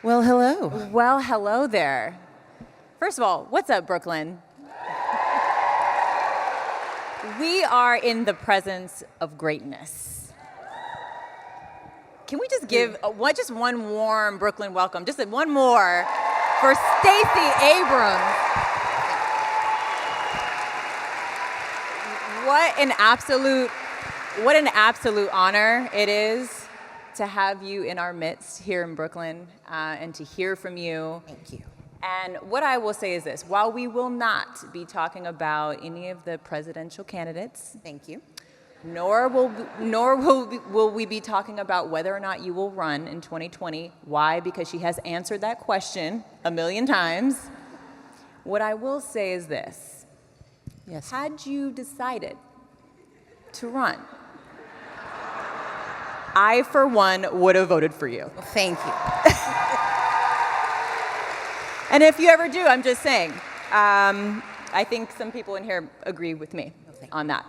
Well, hello. Well, hello there. First of all, what's up, Brooklyn? We are in the presence of greatness. Can we just give just one warm Brooklyn welcome? Just one more for Stacey Abrams. What an absolute honor it is to have you in our midst here in Brooklyn and to hear from you. Thank you. And what I will say is this: while we will not be talking about any of the presidential candidates, Thank you. nor will we be talking about whether or not you will run in 2020. Why? Because she has answered that question a million times. What I will say is this: Yes. had you decided to run, I, for one, would have voted for you. Well, thank you. And if you ever do, I'm just saying, I think some people in here agree with me on that.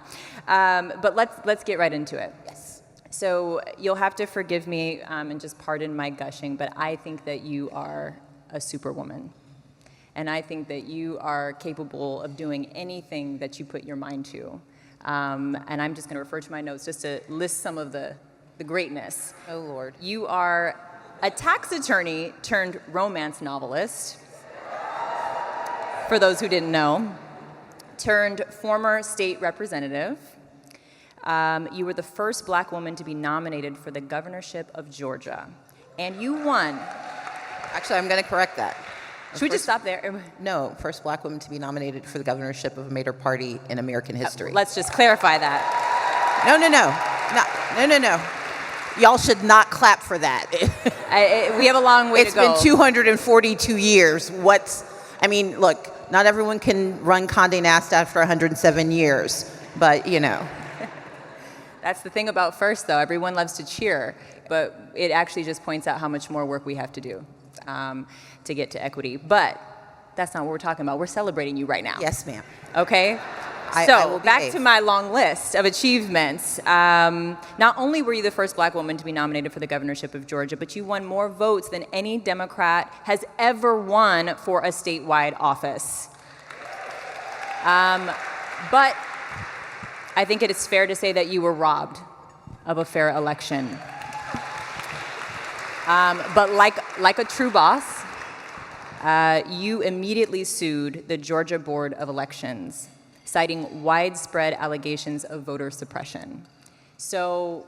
But let's get right into it. Yes. So you'll have to forgive me and just pardon my gushing, but I think that you are a superwoman. And I think that you are capable of doing anything that you put your mind to. And I'm just going to refer to my notes just to list some of the greatness. Oh, Lord. You are a tax attorney turned romance novelist, for those who didn't know, turned former state representative. You were the first black woman to be nominated for the governorship of Georgia, and you won. Actually, I'm going to correct that. Should we just stop there? No, first black woman to be nominated for the governorship of a major party in American history. Let's just clarify that. No. Y'all should not clap for that. We have a long way It's to go. been 242 years. Look, not everyone can run Condé Nast after 107 years, but you know. That's the thing about first, though. Everyone loves to cheer, but it actually just points out how much more work we have to do to get to equity. But that's not what we're talking about. We're celebrating you right now. Yes, ma'am. Okay? I will Back behave. to my long list of achievements. Not only were you the first black woman to be nominated for the governorship of Georgia, but you won more votes than any Democrat has ever won for a statewide office. But I think it is fair to say that you were robbed of a fair election. But like a true boss, you immediately sued the Georgia Board of Elections, citing widespread allegations of voter suppression. So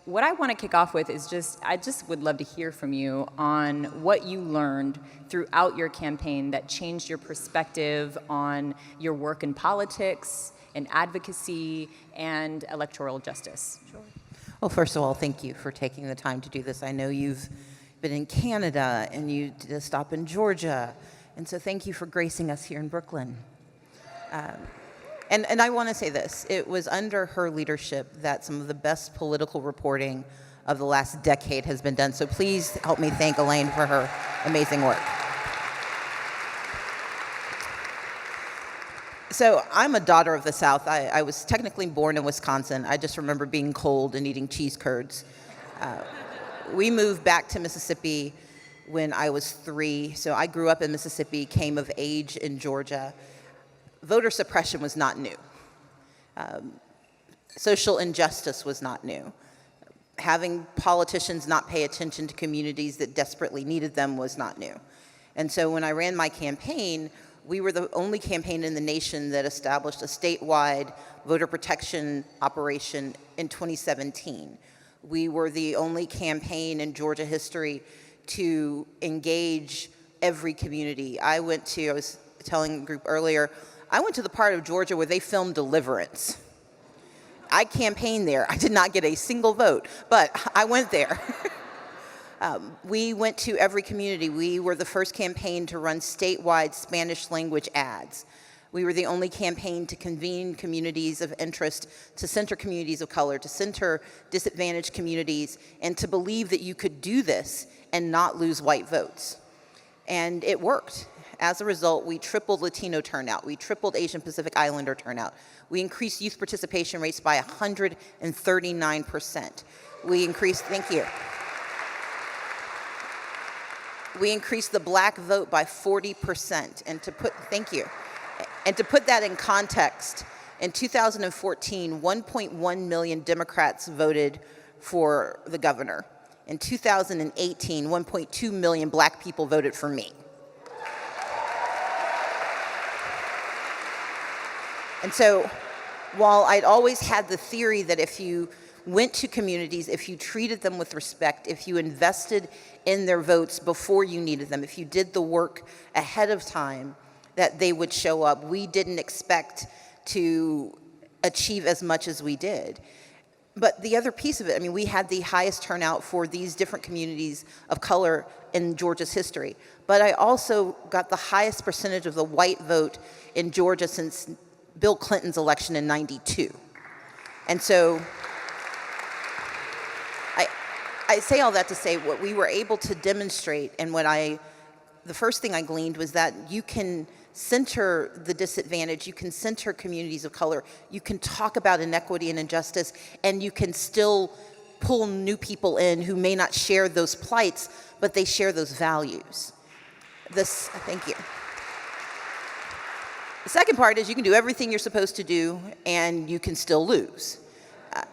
what I want to kick off with is I just would love to hear from you on what you learned throughout your campaign that changed your perspective on your work in politics, in advocacy, and electoral justice. Sure. Well, first of all, thank you for taking the time to do this. I know you've been in Canada and you did a stop in Georgia, and so thank you for gracing us here in Brooklyn. And I want to say this: it was under her leadership that some of the best political reporting of the last decade has been done. So please help me thank Elaine for her amazing work. So I'm a daughter of the South. I was technically born in Wisconsin. I just remember being cold and eating cheese curds. We moved back to Mississippi when I was 3. So I grew up in Mississippi, came of age in Georgia. Voter suppression was not new. Social injustice was not new. Having politicians not pay attention to communities that desperately needed them was not new. And so when I ran my campaign, we were the only campaign in the nation that established a statewide voter protection operation in 2017. We were the only campaign in Georgia history to engage every community. I was telling the group earlier, I went to the part of Georgia where they filmed Deliverance. I campaigned there. I did not get a single vote, but I went there. We went to every community. We were the first campaign to run statewide Spanish language ads. We were the only campaign to convene communities of interest, to center communities of color, to center disadvantaged communities, and to believe that you could do this and not lose white votes. And it worked. As a result, we tripled Latino turnout. We tripled Asian Pacific Islander turnout. We increased youth participation rates by 139%. We increased, thank you. We increased the black vote by 40%. Thank you. And to put that in context, in 2014, 1.1 million Democrats voted for the governor. In 2018, 1.2 million black people voted for me. And so, while I'd always had the theory that if you went to communities, if you treated them with respect, if you invested in their votes before you needed them, if you did the work ahead of time, that they would show up. We didn't expect to achieve as much as we did. But the other piece of it, I mean, we had the highest turnout for these different communities of color in Georgia's history. But I also got the highest percentage of the white vote in Georgia since Bill Clinton's election in '92. And so I say all that to say what we were able to demonstrate, and the first thing I gleaned was that you can center the disadvantaged, you can center communities of color, you can talk about inequity and injustice, and you can still pull new people in who may not share those plights, but they share those values. Thank you. The second part is you can do everything you're supposed to do, and you can still lose.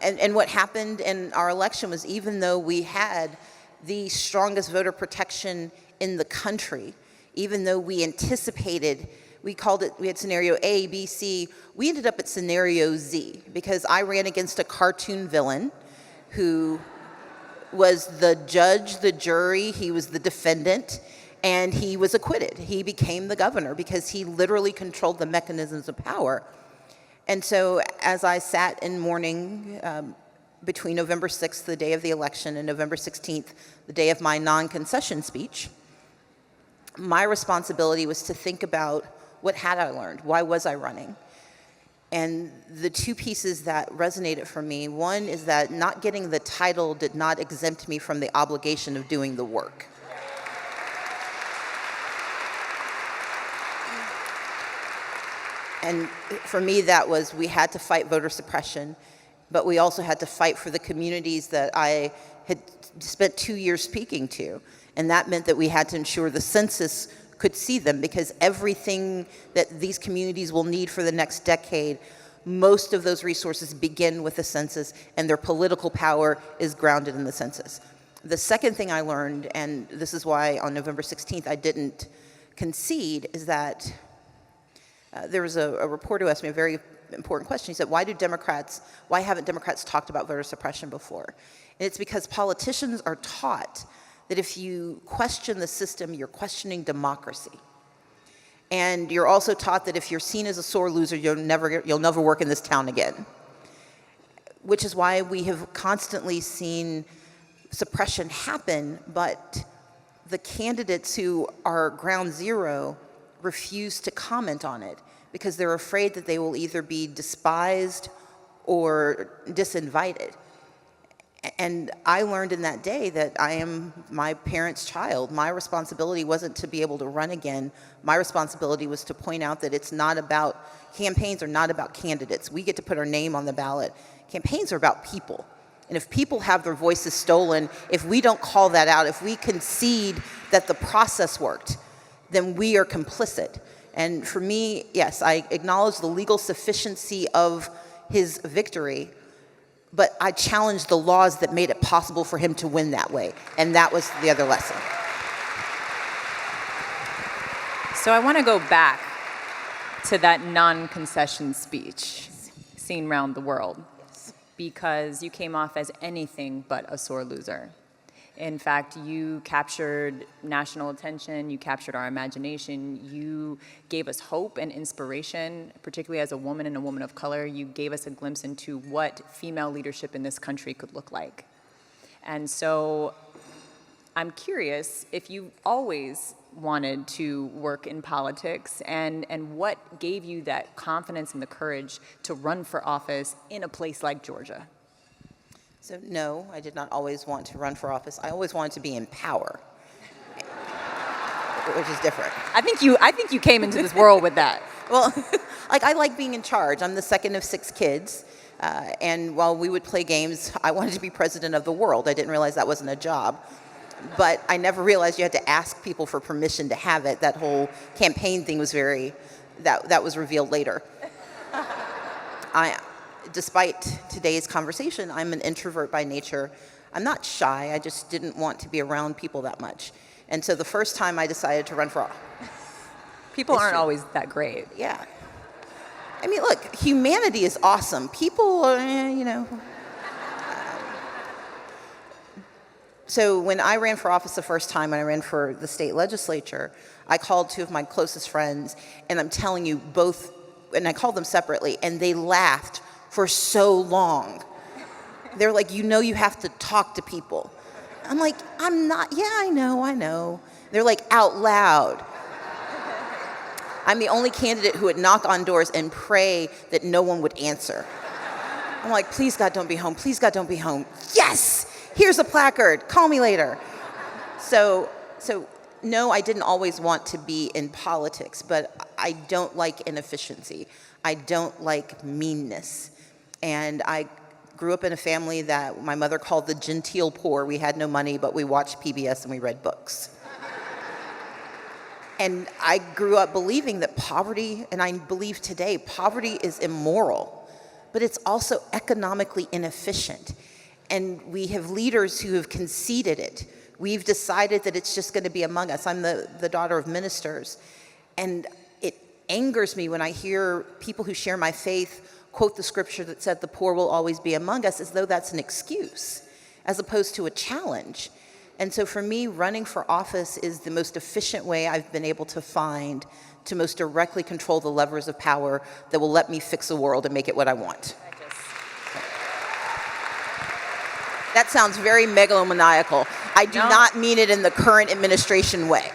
And what happened in our election was, even though we had the strongest voter protection in the country, even though we anticipated, we had scenario A, B, C, we ended up at scenario Z, because I ran against a cartoon villain who was the judge, the jury, he was the defendant, and he was acquitted. He became the governor because he literally controlled the mechanisms of power. And so as I sat in mourning between November 6th, the day of the election, and November 16th, the day of my non-concession speech, my responsibility was to think about, what had I learned? Why was I running? And the two pieces that resonated for me, one is that not getting the title did not exempt me from the obligation of doing the work. And for me, that was, we had to fight voter suppression, but we also had to fight for the communities that I had spent 2 years speaking to. And that meant that we had to ensure the census could see them, because everything that these communities will need for the next decade, most of those resources begin with the census, and their political power is grounded in the census. The second thing I learned, and this is why on November 16th I didn't concede, is that there was a reporter who asked me a very important question. He said, why haven't Democrats talked about voter suppression before? And it's because politicians are taught that if you question the system, you're questioning democracy. And you're also taught that if you're seen as a sore loser, you'll never work in this town again. Which is why we have constantly seen suppression happen, but the candidates who are ground zero refuse to comment on it because they're afraid that they will either be despised or disinvited. And I learned in that day that I am my parents' child. My responsibility wasn't to be able to run again. My responsibility was to point out that campaigns are not about candidates. We get to put our name on the ballot. Campaigns are about people. And if people have their voices stolen, if we don't call that out, if we concede that the process worked, then we are complicit. And for me, yes, I acknowledge the legal sufficiency of his victory, but I challenged the laws that made it possible for him to win that way. And that was the other lesson. So I want to go back to that non-concession speech seen around the world, because you came off as anything but a sore loser. In fact, you captured national attention, you captured our imagination, you gave us hope and inspiration, particularly as a woman and a woman of color. You gave us a glimpse into what female leadership in this country could look like. And so I'm curious if you always wanted to work in politics, and what gave you that confidence and the courage to run for office in a place like Georgia? So no, I did not always want to run for office. I always wanted to be in power, which is different. I think you came into this world with that. Well, I like being in charge. I'm the second of 6 kids, and while we would play games, I wanted to be president of the world. I didn't realize that wasn't a job. but I never realized you had to ask people for permission to have it. That whole campaign thing was that was revealed later. Despite today's conversation, I'm an introvert by nature. I'm not shy, I just didn't want to be around people that much. And so the first time I decided to run for office. People aren't always that great. Yeah. I mean, look, humanity is awesome. People, So when I ran for office the first time, when I ran for the state legislature, I called two of my closest friends, and I'm telling you both, and I called them separately, and they laughed for so long. They're like, you have to talk to people. I'm like, I'm not, yeah, I know. They're like, out loud. I'm the only candidate who would knock on doors and pray that no one would answer. I'm like, please God, don't be home. Please God, don't be home. Yes! Here's a placard. Call me later. So no, I didn't always want to be in politics, but I don't like inefficiency. I don't like meanness. And I grew up in a family that my mother called the genteel poor. We had no money, but we watched PBS and we read books. And I grew up believing that poverty, and I believe today, poverty is immoral, but it's also economically inefficient. And we have leaders who have conceded it. We've decided that it's just going to be among us. I'm the daughter of ministers. And it angers me when I hear people who share my faith quote the scripture that said the poor will always be among us, as though that's an excuse, as opposed to a challenge. And so for me, running for office is the most efficient way I've been able to find to most directly control the levers of power that will let me fix the world and make it what I want. That sounds very megalomaniacal. I do not mean it in the current administration way.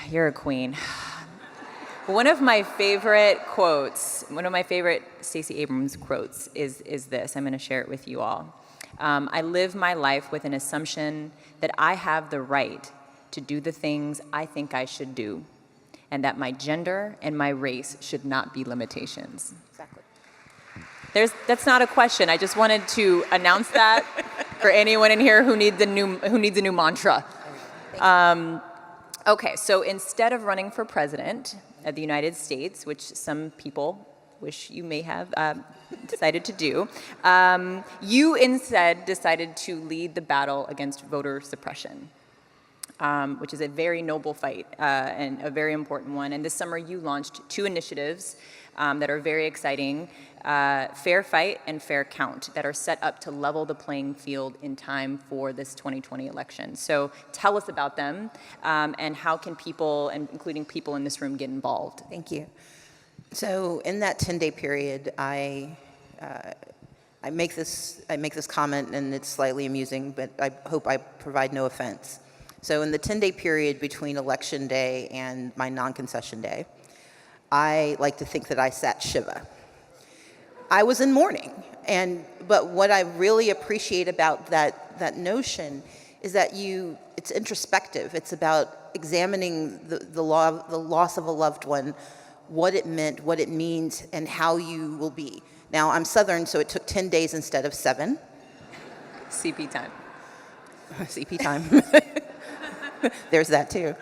You're a queen. One of my favorite quotes, one of my favorite Stacey Abrams quotes is this. I'm going to share it with you all. I live my life with an assumption that I have the right to do the things I think I should do, and that my gender and my race should not be limitations. Exactly. That's not a question. I just wanted to announce that for anyone in here who needs a new mantra. Okay, so instead of running for president of the United States, which some people wish you may have decided to do, you instead decided to lead the battle against voter suppression, which is a very noble fight and a very important one. And this summer you launched two initiatives that are very exciting, Fair Fight and Fair Count, that are set up to level the playing field in time for this 2020 election. So tell us about them, and how can people, and including people in this room, get involved? Thank you. So in that 10-day period, I make this comment, and it's slightly amusing, but I hope I provide no offense. So in the 10-day period between Election Day and my non-concession day, I like to think that I sat Shiva. I was in mourning, but what I really appreciate about that notion is that it's introspective. It's about examining the loss of a loved one, what it meant, what it means, and how you will be. Now, I'm Southern, so it took 10 days instead of 7. CP time. CP time. There's that too.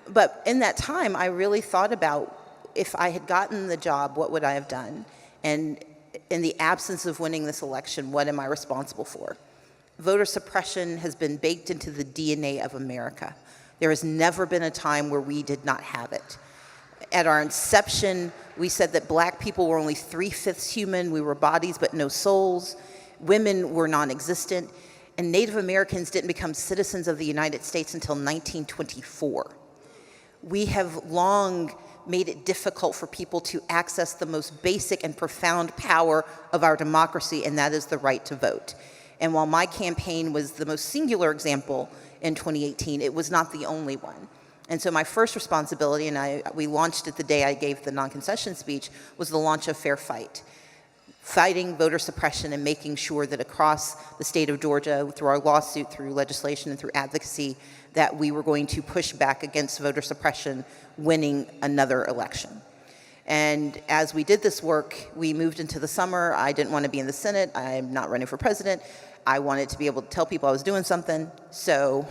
But in that time, I really thought about, if I had gotten the job, what would I have done? And in the absence of winning this election, what am I responsible for? Voter suppression has been baked into the DNA of America. There has never been a time where we did not have it. At our inception, we said that black people were only 3/5 human. We were bodies but no souls. Women were non-existent. And Native Americans didn't become citizens of the United States until 1924. We have long made it difficult for people to access the most basic and profound power of our democracy, and that is the right to vote. And while my campaign was the most singular example in 2018, it was not the only one. And so my first responsibility, and we launched it the day I gave the non-concession speech, was the launch of Fair Fight. Fighting voter suppression and making sure that across the state of Georgia, through our lawsuit, through legislation, and through advocacy, that we were going to push back against voter suppression, winning another election. And as we did this work, we moved into the summer. I didn't want to be in the Senate. I'm not running for president. I wanted to be able to tell people I was doing something. So,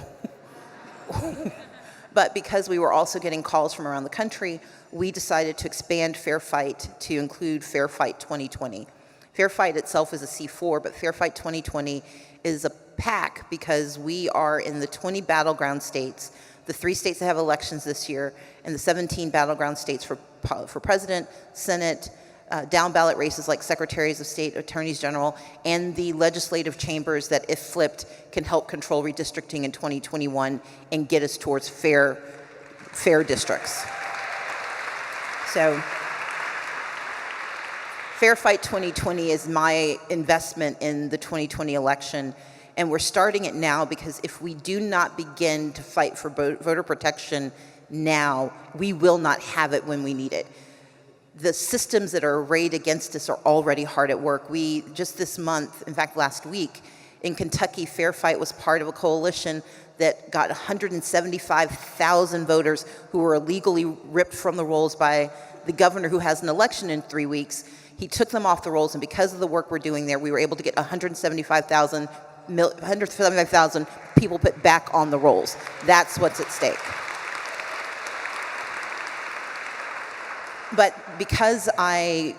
but because we were also getting calls from around the country, we decided to expand Fair Fight to include Fair Fight 2020. Fair Fight itself is a C4, but Fair Fight 2020 is a PAC because we are in the 20 battleground states, the 3 states that have elections this year, and the 17 battleground states for president, Senate, down ballot races like secretaries of state, attorneys general, and the legislative chambers that, if flipped, can help control redistricting in 2021 and get us towards fair districts. So, Fair Fight 2020 is my investment in the 2020 election, and we're starting it now because if we do not begin to fight for voter protection now, we will not have it when we need it. The systems that are arrayed against us are already hard at work. We, just this month, in fact last week, in Kentucky, Fair Fight was part of a coalition that got 175,000 voters who were illegally ripped from the rolls by the governor who has an election in 3 weeks. He took them off the rolls, and because of the work we're doing there, we were able to get 175,000 people put back on the rolls. That's what's at stake. But because I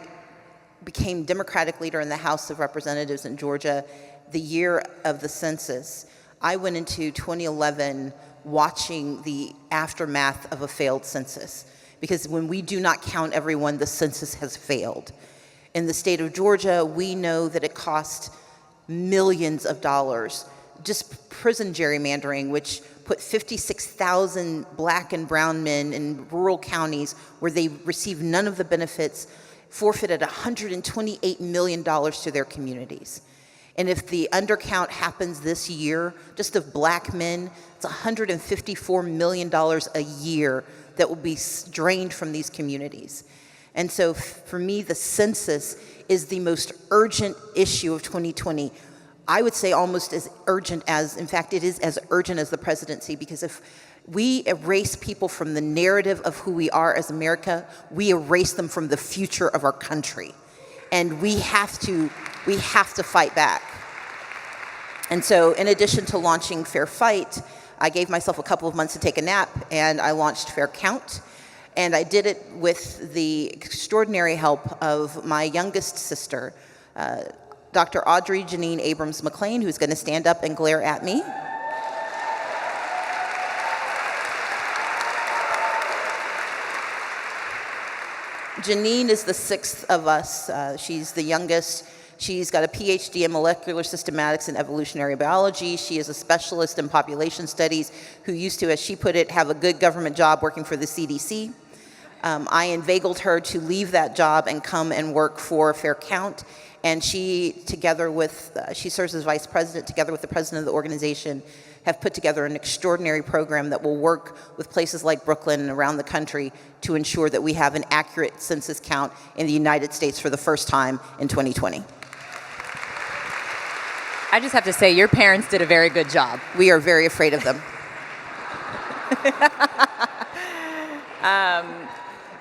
became Democratic leader in the House of Representatives in Georgia the year of the census, I went into 2011 watching the aftermath of a failed census. Because when we do not count everyone, the census has failed. In the state of Georgia, we know that it cost millions of dollars. Just prison gerrymandering, which put 56,000 black and brown men in rural counties where they received none of the benefits, forfeited $128 million to their communities. And if the undercount happens this year, just of black men, it's $154 million a year that will be drained from these communities. And so for me, the census is the most urgent issue of 2020. I would say almost as urgent as, in fact, it is as urgent as the presidency, because if we erase people from the narrative of who we are as America, we erase them from the future of our country. And we have to fight back. And so in addition to launching Fair Fight, I gave myself a couple of months to take a nap, and I launched Fair Count. And I did it with the extraordinary help of my youngest sister, Dr. Audrey Janine Abrams McLean, who's going to stand up and glare at me. Janine is the 6th of us. She's the youngest. She's got a PhD in molecular systematics and evolutionary biology. She is a specialist in population studies who used to, as she put it, have a good government job working for the CDC. I inveigled her to leave that job and come and work for Fair Count. And she, together with, she serves as vice president, together with the president of the organization, have put together an extraordinary program that will work with places like Brooklyn and around the country to ensure that we have an accurate census count in the United States for the first time in 2020. I just have to say, your parents did a very good job. We are very afraid of them.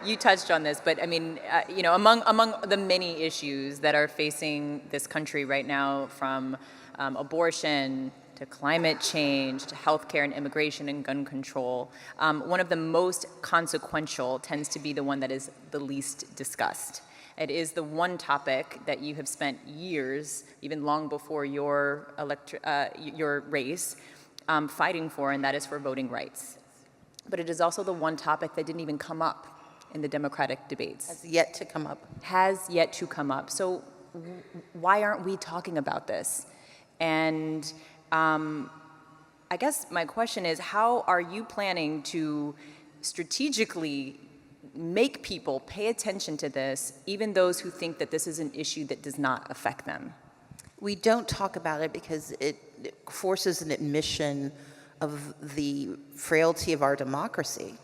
You touched on this, but I mean, you know, among the many issues that are facing this country right now, from abortion to climate change to healthcare and immigration and gun control, one of the most consequential tends to be the one that is the least discussed. It is the one topic that you have spent years, even long before your race, fighting for, and that is for voting rights. But it is also the one topic that didn't even come up in the Democratic debates. Has yet to come up. Has yet to come up. So why aren't we talking about this? And I guess my question is, how are you planning to strategically make people pay attention to this, even those who think that this is an issue that does not affect them? We don't talk about it because it forces an admission of the frailty of our democracy.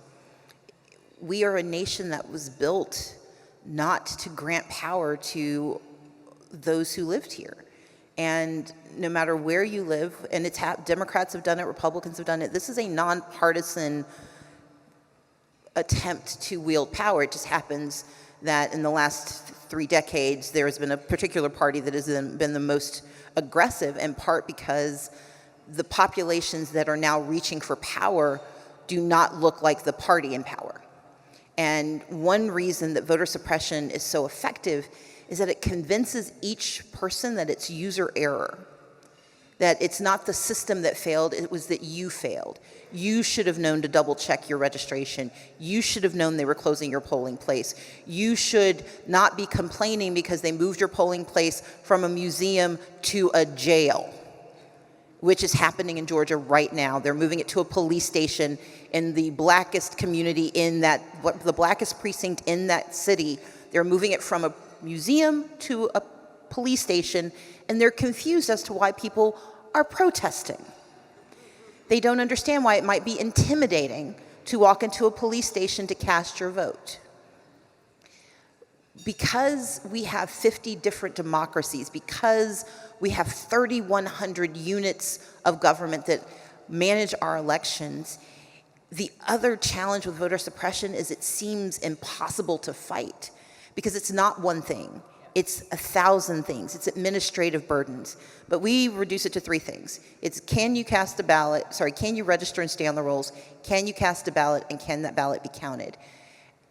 We are a nation that was built not to grant power to those who lived here. And no matter where you live, and Democrats have done it, Republicans have done it, this is a nonpartisan attempt to wield power. It just happens that in the last 3 decades, there has been a particular party that has been the most aggressive, in part because the populations that are now reaching for power do not look like the party in power. And one reason that voter suppression is so effective is that it convinces each person that it's user error, that it's not the system that failed, it was that you failed. You should have known to double check your registration. You should have known they were closing your polling place. You should not be complaining because they moved your polling place from a museum to a jail, which is happening in Georgia right now. They're moving it to a police station in the blackest community in that, the blackest precinct in that city. They're moving it from a museum to a police station, and they're confused as to why people are protesting. They don't understand why it might be intimidating to walk into a police station to cast your vote. Because we have 50 different democracies, because we have 3,100 units of government that manage our elections, the other challenge with voter suppression is it seems impossible to fight because it's not one thing. It's 1,000 things. It's administrative burdens. But we reduce it to 3 things. It's can you cast a ballot, can you register and stay on the rolls? Can you cast a ballot, and can that ballot be counted?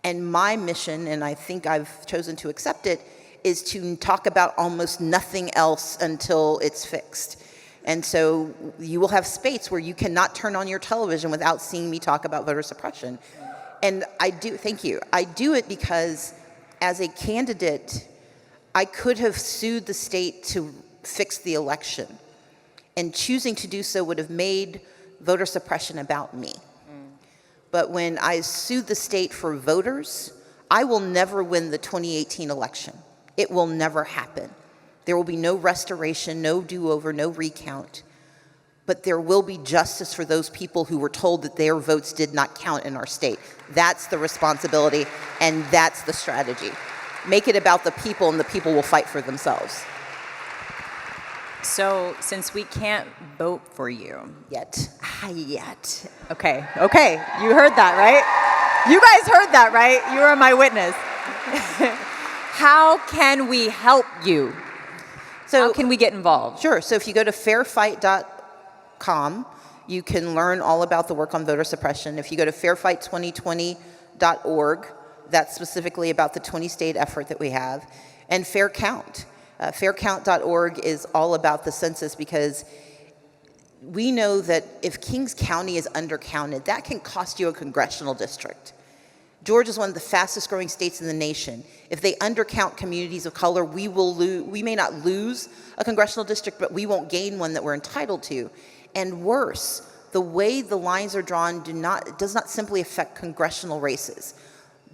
And my mission, and I think I've chosen to accept it, is to talk about almost nothing else until it's fixed. And so you will have space where you cannot turn on your television without seeing me talk about voter suppression. And I do, thank you. I do it because as a candidate, I could have sued the state to fix the election, and choosing to do so would have made voter suppression about me. But when I sued the state for voters, I will never win the 2018 election. It will never happen. There will be no restoration, no do-over, no recount. But there will be justice for those people who were told that their votes did not count in our state. That's the responsibility, and that's the strategy. Make it about the people, and the people will fight for themselves. So, since we can't vote for you Yet. yet, okay, you heard that, right? You guys heard that, right? You are my witness. How can we help you? How can we get involved? Sure. So if you go to fairfight.com, you can learn all about the work on voter suppression. If you go to fairfight2020.org, that's specifically about the 20-state effort that we have. And Fair Count. Faircount.org is all about the census, because we know that if Kings County is undercounted, that can cost you a congressional district. Georgia is one of the fastest growing states in the nation. If they undercount communities of color, we may not lose a congressional district, but we won't gain one that we're entitled to. And worse, the way the lines are drawn does not simply affect congressional races.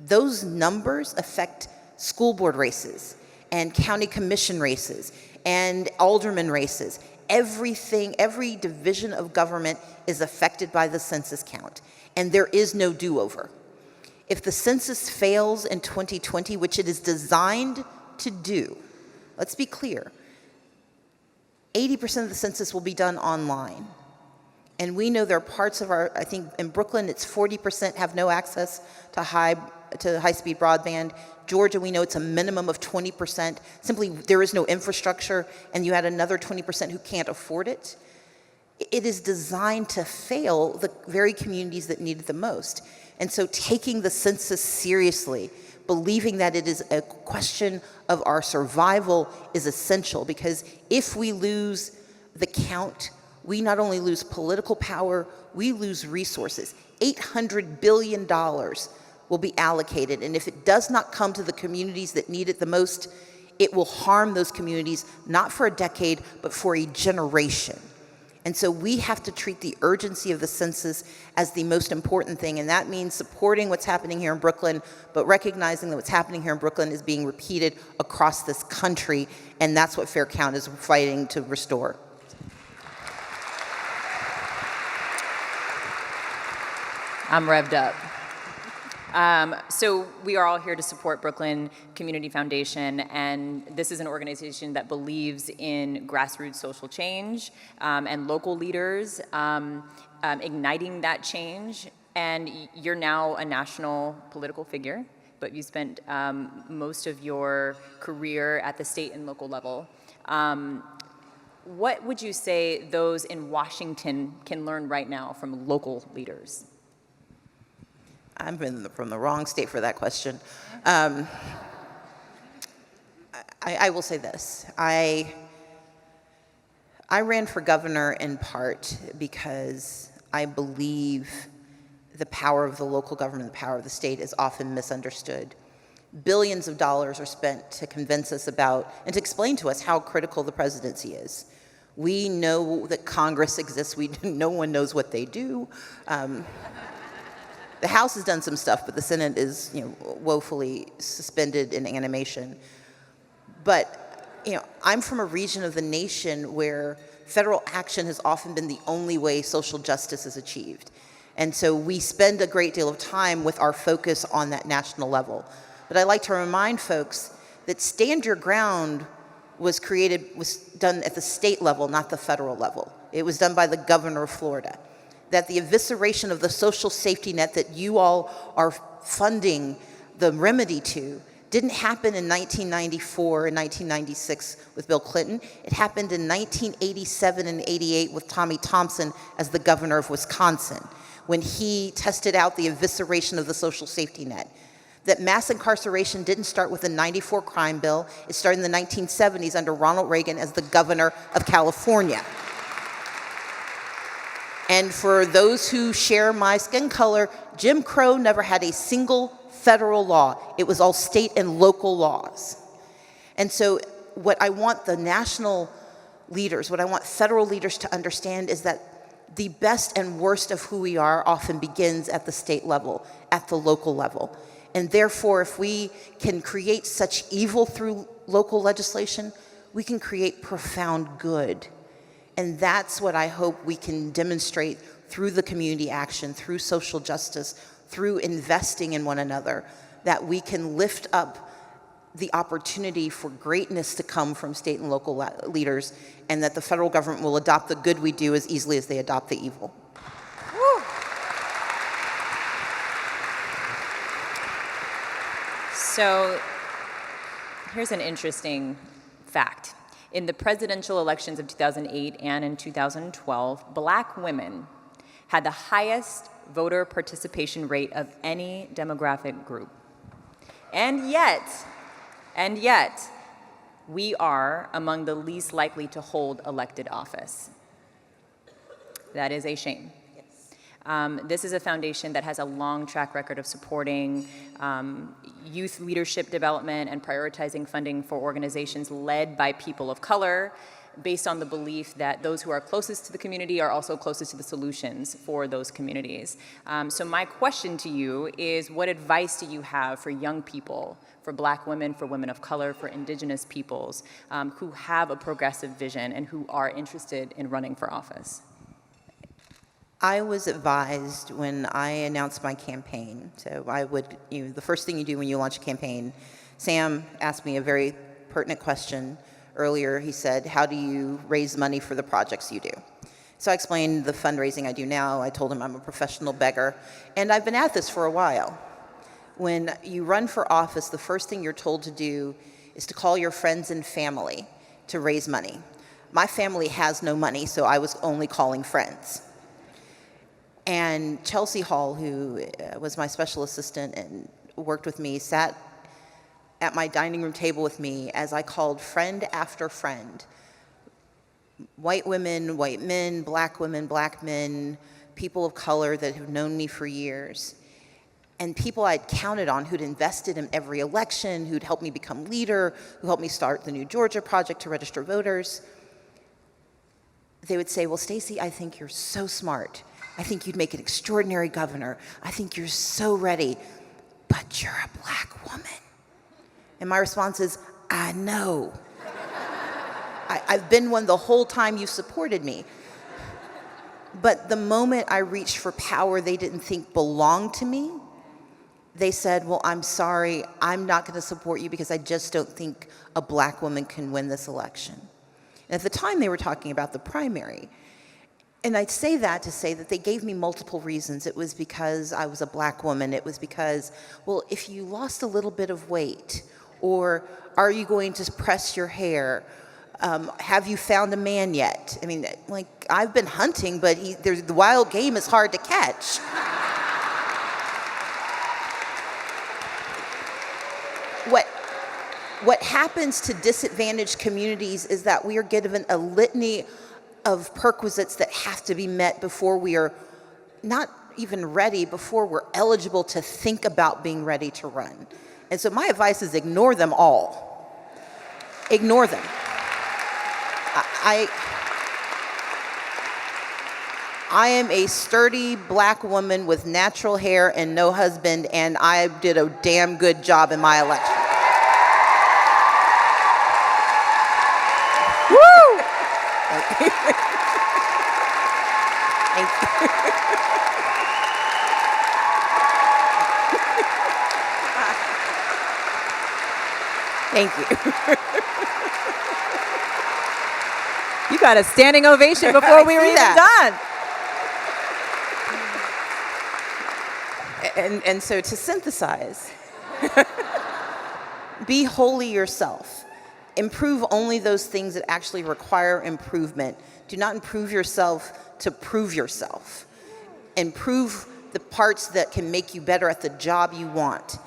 Those numbers affect school board races and county commission races and alderman races. Everything, every division of government is affected by the census count, and there is no do-over. If the census fails in 2020, which it is designed to do, let's be clear, 80% of the census will be done online. And we know there are parts of I think in Brooklyn, it's 40% have no access to high-speed broadband. Georgia, we know it's a minimum of 20%. Simply, there is no infrastructure, and you had another 20% who can't afford it. It is designed to fail the very communities that need it the most. And so taking the census seriously, believing that it is a question of our survival is essential, because if we lose the count, we not only lose political power, we lose resources. $800 billion will be allocated, and if it does not come to the communities that need it the most, it will harm those communities, not for a decade, but for a generation. And so we have to treat the urgency of the census as the most important thing, and that means supporting what's happening here in Brooklyn, but recognizing that what's happening here in Brooklyn is being repeated across this country, and that's what Fair Count is fighting to restore. I'm revved up. So we are all here to support Brooklyn Community Foundation, and this is an organization that believes in grassroots social change and local leaders igniting that change. And you're now a national political figure, but you spent most of your career at the state and local level. What would you say those in Washington can learn right now from local leaders? I'm from the wrong state for that question. I will say this. I ran for governor in part because I believe the power of the local government, the power of the state is often misunderstood. Billions of dollars are spent to convince us about and to explain to us how critical the presidency is. We know that Congress exists. No one knows what they do. The House has done some stuff, but the Senate is, woefully suspended in animation. But, I'm from a region of the nation where federal action has often been the only way social justice is achieved. And so we spend a great deal of time with our focus on that national level. But I like to remind folks that Stand Your Ground was done at the state level, not the federal level. It was done by the governor of Florida. That the evisceration of the social safety net that you all are funding the remedy to didn't happen in 1994 and 1996 with Bill Clinton. It happened in 1987 and 88 with Tommy Thompson as the governor of Wisconsin, when he tested out the evisceration of the social safety net. That mass incarceration didn't start with the '94 crime bill. It started in the 1970s under Ronald Reagan as the governor of California. And for those who share my skin color, Jim Crow never had a single federal law. It was all state and local laws. And so what I want the national leaders, what I want federal leaders to understand is that the best and worst of who we are often begins at the state level, at the local level. And therefore, if we can create such evil through local legislation, we can create profound good. And that's what I hope we can demonstrate through the community action, through social justice, through investing in one another, that we can lift up the opportunity for greatness to come from state and local leaders, and that the federal government will adopt the good we do as easily as they adopt the evil. Woo. So here's an interesting fact. In the presidential elections of 2008 and in 2012, Black women had the highest voter participation rate of any demographic group. And yet, we are among the least likely to hold elected office. That is a shame. This is a foundation that has a long track record of supporting youth leadership development and prioritizing funding for organizations led by people of color, based on the belief that those who are closest to the community are also closest to the solutions for those communities. So my question to you is, what advice do you have for young people, for Black women, for women of color, for indigenous peoples who have a progressive vision and who are interested in running for office? I was advised when I announced my campaign, so the first thing you do when you launch a campaign, Sam asked me a very pertinent question earlier. He said, how do you raise money for the projects you do? So I explained the fundraising I do now. I told him I'm a professional beggar, and I've been at this for a while. When you run for office, the first thing you're told to do is to call your friends and family to raise money. My family has no money, so I was only calling friends. And Chelsea Hall, who was my special assistant and worked with me, sat at my dining room table with me as I called friend after friend. White women, white men, Black women, Black men, people of color that have known me for years. And people I'd counted on who'd invested in every election, who'd helped me become leader, who helped me start the New Georgia Project to register voters. They would say, well, Stacey, I think you're so smart. I think you'd make an extraordinary governor. I think you're so ready, but you're a Black woman. And my response is, I know. I've been one the whole time you supported me. But the moment I reached for power they didn't think belonged to me, they said, well, I'm sorry, I'm not going to support you because I just don't think a Black woman can win this election. And at the time they were talking about the primary. And I'd say that to say that they gave me multiple reasons. It was because I was a black woman. It was because, well, if you lost a little bit of weight, or are you going to press your hair? Have you found a man yet? I mean, like, I've been hunting, but the wild game is hard to catch. What happens to disadvantaged communities is that we are given a litany of perquisites that have to be met before we are not even ready, before we're eligible to think about being ready to run. And so my advice is ignore them all. Ignore them. I am a sturdy black woman with natural hair and no husband, and I did a damn good job in my election. Woo! Thank you. Thank you. Thank you. You got a standing ovation before we were even done. And so to synthesize, be wholly yourself. Improve only those things that actually require improvement. Do not improve yourself to prove yourself. Improve the parts that can make you better at the job you want.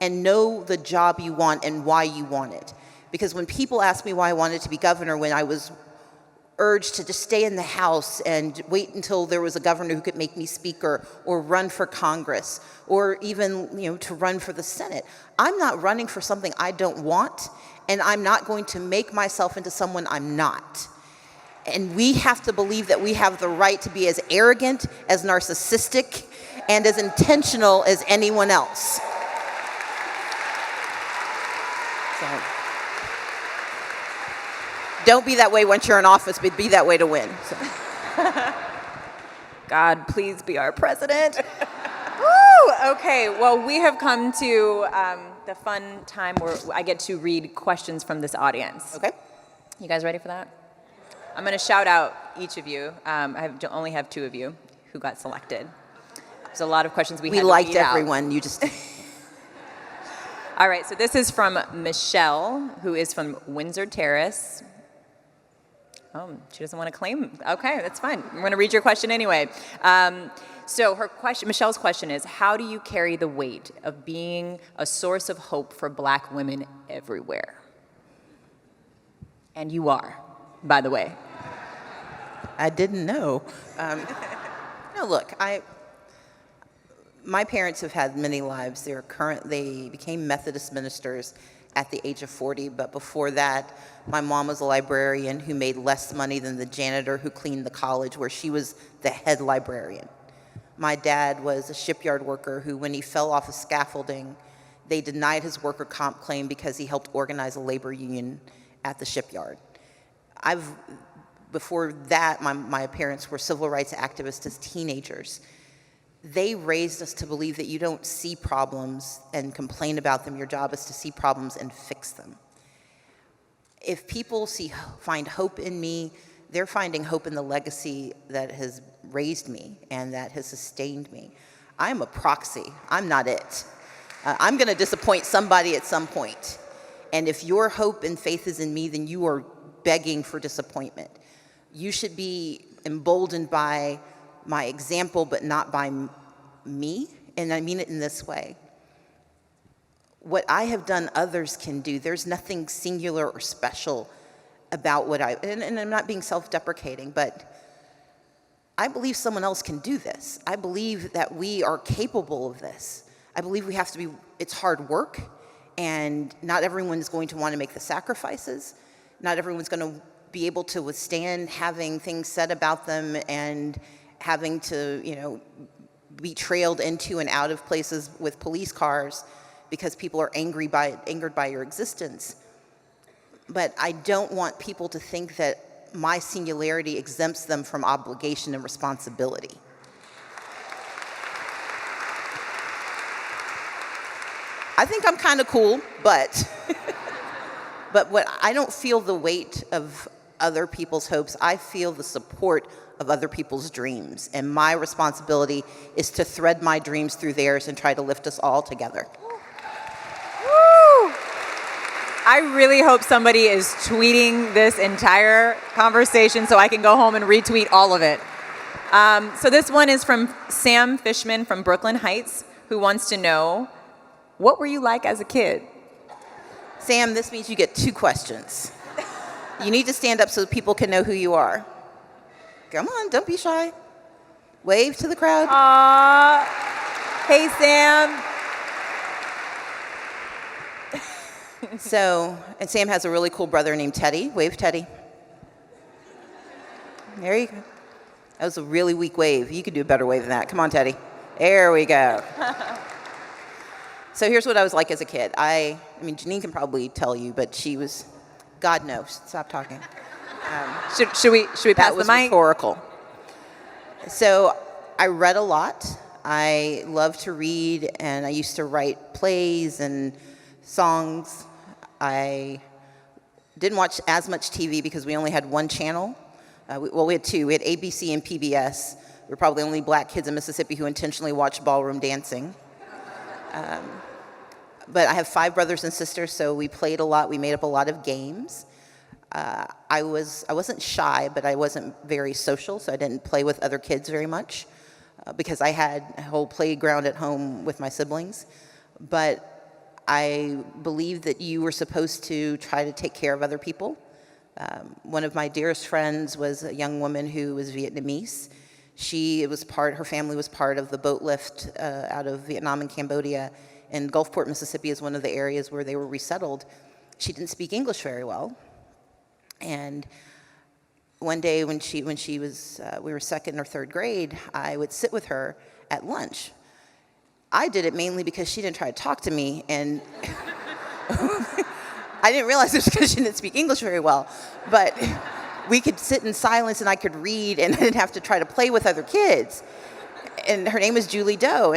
And know the job you want and why you want it. Because when people ask me why I wanted to be governor, when I was urged to just stay in the House and wait until there was a governor who could make me speaker or run for Congress or even, to run for the Senate, I'm not running for something I don't want, and I'm not going to make myself into someone I'm not. And we have to believe that we have the right to be as arrogant, as narcissistic, and as intentional as anyone else. So, don't be that way once you're in office, but be that way to win. So. God, please be our president. Woo! Okay, well, we have come to the fun time where I get to read questions from this audience. Okay. You guys ready for that? I'm going to shout out each of you. I only have 2 of you who got selected. There's a lot of questions we had to liked weed out. everyone. You just. All right, so this is from Michelle, who is from Windsor Terrace. Oh, she doesn't want to claim. Okay, that's fine. I'm going to read your question anyway. So Michelle's question is, how do you carry the weight of being a source of hope for black women everywhere? And you are, by the way. I didn't know. No, look, my parents have had many lives. They became Methodist ministers at the age of 40, but before that, my mom was a librarian who made less money than the janitor who cleaned the college where she was the head librarian. My dad was a shipyard worker who, when he fell off a scaffolding, they denied his worker comp claim because he helped organize a labor union at the shipyard. Before that, my parents were civil rights activists as teenagers. They raised us to believe that you don't see problems and complain about them. Your job is to see problems and fix them. If people find hope in me, they're finding hope in the legacy that has raised me and that has sustained me. I'm a proxy. I'm not it. I'm going to disappoint somebody at some point. And if your hope and faith is in me, then you are begging for disappointment. You should be emboldened by my example, but not by me, and I mean it in this way. What I have done, others can do. There's nothing singular or special about and I'm not being self-deprecating, but I believe someone else can do this. I believe that we are capable of this. I believe it's hard work, and not everyone is going to want to make the sacrifices. Not everyone's going to be able to withstand having things said about them and having to, be trailed into and out of places with police cars because people are angered by your existence. But I don't want people to think that my singularity exempts them from obligation and responsibility. I think I'm kind of cool, but what I don't feel the weight of other people's hopes. I feel the support of other people's dreams. And my responsibility is to thread my dreams through theirs and try to lift us all together. Woo! I really hope somebody is tweeting this entire conversation so I can go home and retweet all of it. So this one is from Sam Fishman from Brooklyn Heights, who wants to know, what were you like as a kid? Sam, this means you get 2 questions. You need to stand up so people can know who you are. Come on, don't be shy. Wave to the crowd. Aww. Hey, Sam. And Sam has a really cool brother named Teddy. Wave, Teddy. There you go. That was a really weak wave. You could do a better wave than that. Come on, Teddy. There we go. So here's what I was like as a kid. I mean, Janine can probably tell you, but she was, God knows. Stop talking. Should we pass the mic? That was rhetorical. So I read a lot. I loved to read, and I used to write plays and songs. I didn't watch as much TV because we only had 1 channel. We had 2. We had ABC and PBS. We were probably the only black kids in Mississippi who intentionally watched ballroom dancing. But I have 5 brothers and sisters, so we played a lot. We made up a lot of games. I wasn't shy, but I wasn't very social, so I didn't play with other kids very much because I had a whole playground at home with my siblings. But I believe that you were supposed to try to take care of other people. One of my dearest friends was a young woman who was Vietnamese. Her family was part of the boat lift out of Vietnam and Cambodia, and Gulfport, Mississippi is one of the areas where they were resettled. She didn't speak English very well. And one day when she was, we were 2nd or 3rd grade, I would sit with her at lunch. I did it mainly because she didn't try to talk to me, and I didn't realize it was because she didn't speak English very well. But we could sit in silence, and I could read, and I didn't have to try to play with other kids. And her name was Julie Doe,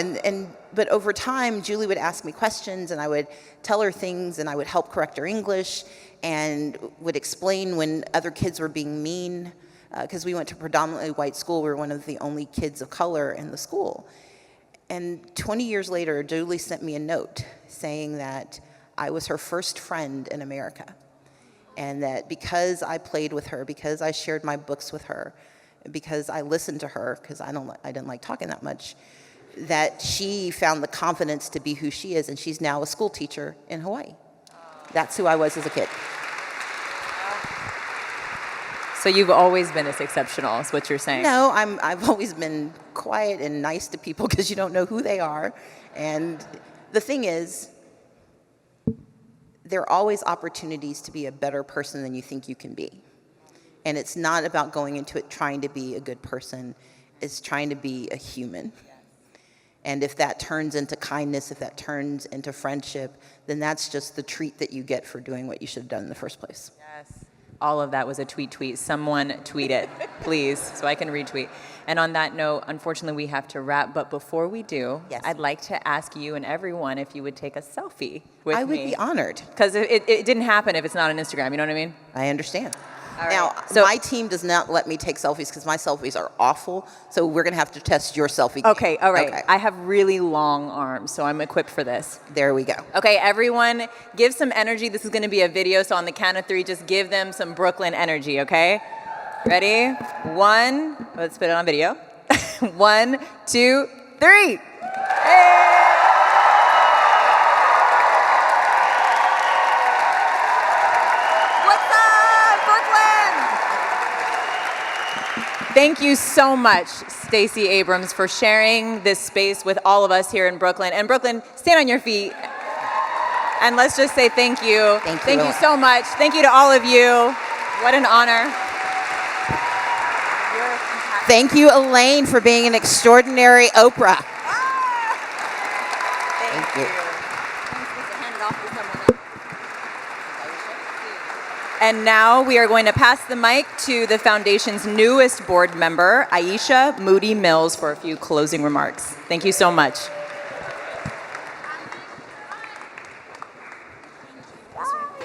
but over time, Julie would ask me questions, and I would tell her things, and I would help correct her English, and would explain when other kids were being mean, because we went to a predominantly white school. We were one of the only kids of color in the school. And 20 years later, Julie sent me a note saying that I was her first friend in America, and that because I played with her, because I shared my books with her, because I listened to her, because I didn't like talking that much, that she found the confidence to be who she is, and she's now a school teacher in Hawaii. That's who I was as a kid. So you've always been this exceptional, is what you're saying? No, I've always been quiet and nice to people because you don't know who they are. And the thing is, there are always opportunities to be a better person than you think you can be. And it's not about going into it trying to be a good person. It's trying to be a human. And if that turns into kindness, if that turns into friendship, then that's just the treat that you get for doing what you should have done in the first place. Yes. All of that was a tweet. Someone tweet it, please, so I can retweet. And on that note, unfortunately, we have to wrap. But before we do, yes, I'd like to ask you and everyone if you would take a selfie with me. I would be honored. Because it didn't happen if it's not on Instagram, you know what I mean? I understand. All right. Now, so, my team does not let me take selfies because my selfies are awful, so we're going to have to test your selfie game. Okay, all right. Okay. I have really long arms, so I'm equipped for this. There we go. Okay, everyone, give some energy. This is going to be a video, so on the count of 3, just give them some Brooklyn energy, okay? Ready? 1, let's put it on video. 1, 2, 3. Hey! Thank you so much, Stacey Abrams, for sharing this space with all of us here in Brooklyn. And Brooklyn, stand on your feet. And let's just say thank you. Thank you so much. Thank you to all of you. What an honor. Thank you, Elaine, for being an extraordinary Oprah. Thank you. And now we are going to pass the mic to the foundation's newest board member, Aisha Moody Mills, for a few closing remarks. Thank you so much.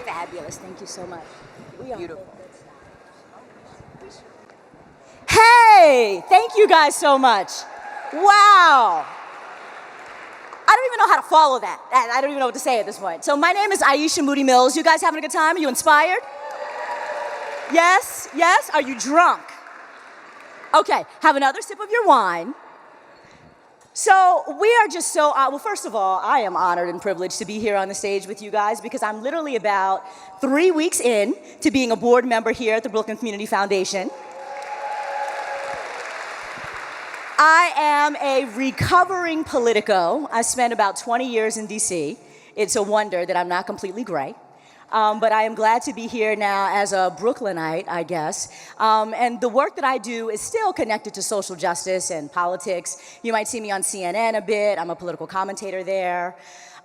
Fabulous. Thank you so much. Beautiful. Hey, thank you guys so much. Wow. I don't even know how to follow that. I don't even know what to say at this point. So my name is Aisha Moody Mills. You guys having a good time? Are you inspired? Yes? Yes? Are you drunk? Okay, have another sip of your wine. So we are just so, well, first of all, I am honored and privileged to be here on the stage with you guys because I'm literally about 3 weeks in to being a board member here at the Brooklyn Community Foundation. I am a recovering politico. I spent about 20 years in DC. It's a wonder that I'm not completely gray. But I am glad to be here now as a Brooklynite, I guess. And the work that I do is still connected to social justice and politics. You might see me on CNN a bit. I'm a political commentator there.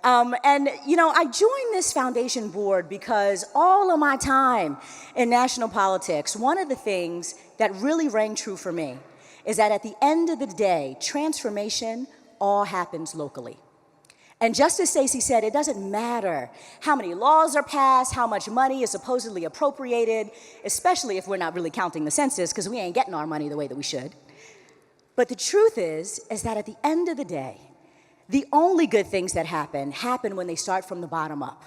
And, you know, I joined this foundation board because all of my time in national politics, one of the things that really rang true for me is that at the end of the day, transformation all happens locally. And just as Stacey said, it doesn't matter how many laws are passed, how much money is supposedly appropriated, especially if we're not really counting the census, because we ain't getting our money the way that we should. But the truth is that at the end of the day, the only good things that happen when they start from the bottom up.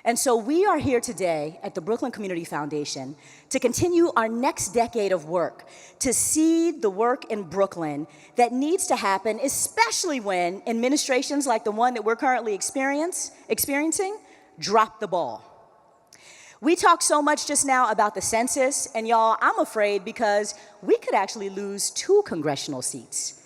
And so we are here today at the Brooklyn Community Foundation to continue our next decade of work, to seed the work in Brooklyn that needs to happen, especially when administrations like the one that we're currently experiencing drop the ball. We talked so much just now about the census, and y'all, I'm afraid because we could actually lose 2 congressional seats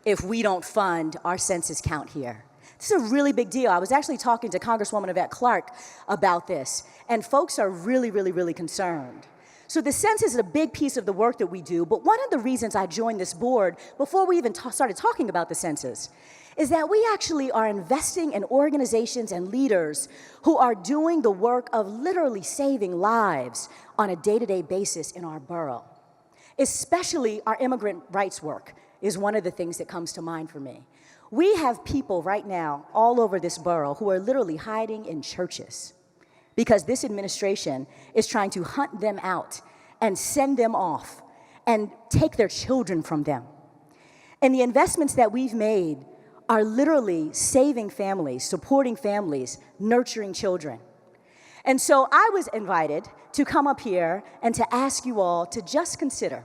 if we don't fund our census count here. This is a really big deal. I was actually talking to Congresswoman Yvette Clarke about this, and folks are really, really, really concerned. So the census is a big piece of the work that we do, but one of the reasons I joined this board before we even started talking about the census is that we actually are investing in organizations and leaders who are doing the work of literally saving lives on a day-to-day basis in our borough. Especially our immigrant rights work is one of the things that comes to mind for me. We have people right now all over this borough who are literally hiding in churches because this administration is trying to hunt them out and send them off and take their children from them. And the investments that we've made are literally saving families, supporting families, nurturing children. And so I was invited to come up here and to ask you all to just consider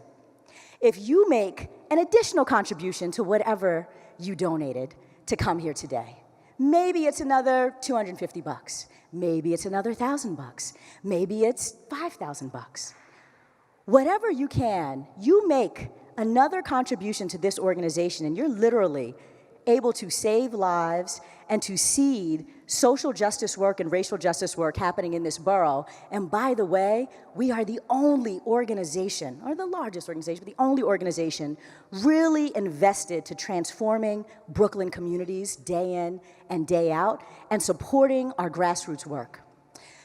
if you make an additional contribution to whatever you donated to come here today. Maybe it's another $250. Maybe it's another $1,000. Maybe it's $5,000. Whatever you can, you make another contribution to this organization, and you're literally able to save lives and to seed social justice work and racial justice work happening in this borough. And by the way, we are the only organization, or the largest organization, but the only organization really invested to transforming Brooklyn communities day in and day out and supporting our grassroots work.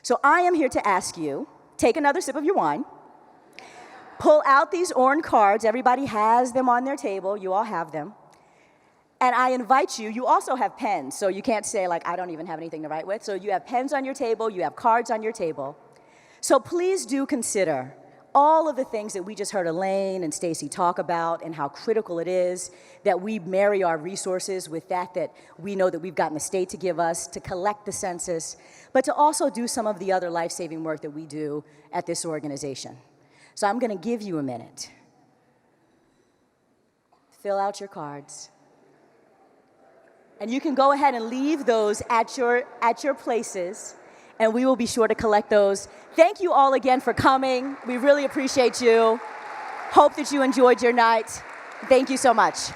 So I am here to ask you, take another sip of your wine, pull out these orange cards. Everybody has them on their table. You all have them. And I invite you, you also have pens, so you can't say, like, I don't even have anything to write with. So you have pens on your table, you have cards on your table. So please do consider all of the things that we just heard Elaine and Stacey talk about and how critical it is that we marry our resources with that we know that we've gotten the state to give us to collect the census, but to also do some of the other life-saving work that we do at this organization. So I'm gonna give you a minute. Fill out your cards. And you can go ahead and leave those at your places, and we will be sure to collect those. Thank you all again for coming. We really appreciate you. Hope that you enjoyed your night. Thank you so much.